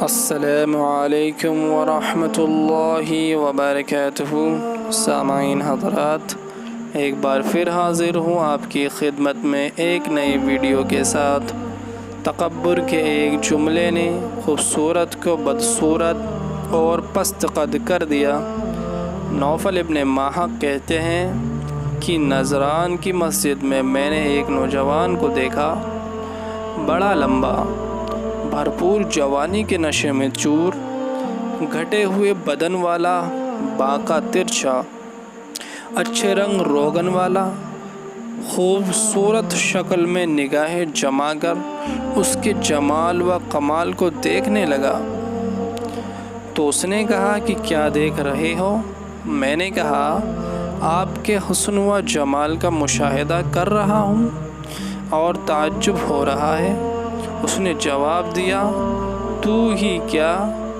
السلام علیکم ورحمۃ اللہ وبرکاتہ۔ سامعین حضرات، ایک بار پھر حاضر ہوں آپ کی خدمت میں ایک نئی ویڈیو کے ساتھ۔ تکبر کے ایک جملے نے خوبصورت کو بدصورت اور پست قد کر دیا۔ نوفل ابن ماحق کہتے ہیں کہ نذران کی مسجد میں نے ایک نوجوان کو دیکھا، بڑا لمبا، بھرپور جوانی کے نشے میں چور، گھٹے ہوئے بدن والا، باقا ترچھا، اچھے رنگ روغن والا، خوبصورت شکل میں نگاہیں جما کر اس کے جمال و کمال کو دیکھنے لگا۔ تو اس نے کہا کہ کیا دیکھ رہے ہو؟ میں نے کہا آپ کے حسن و جمال کا مشاہدہ کر رہا ہوں اور تعجب ہو رہا ہے۔ اس نے جواب دیا، تو ہی کیا،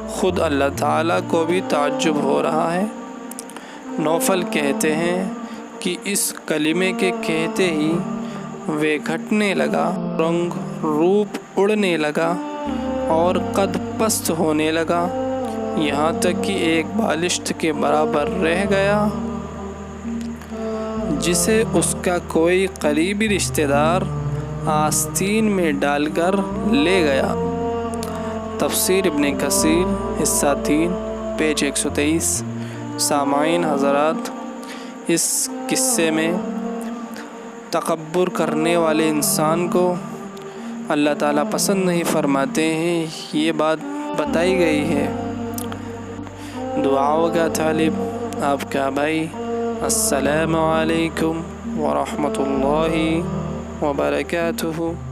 خود اللہ تعالیٰ کو بھی تعجب ہو رہا ہے۔ نوفل کہتے ہیں کہ اس کلمے کے کہتے ہی وہ گھٹنے لگا، رنگ روپ اڑنے لگا اور قد پست ہونے لگا، یہاں تک کہ ایک بالشت کے برابر رہ گیا جسے اس کا کوئی قریبی رشتہ دار آستین میں ڈال کر لے گیا۔ تفسیر ابن کثیر حصہ 3 پیج 123۔ سامعین حضرات، اس قصے میں تکبر کرنے والے انسان کو اللہ تعالیٰ پسند نہیں فرماتے ہیں، یہ بات بتائی گئی ہے۔ دعاؤں کا طالب آپ کا بھائی۔ السلام علیکم ورحمۃ اللہ وبرکاتہ۔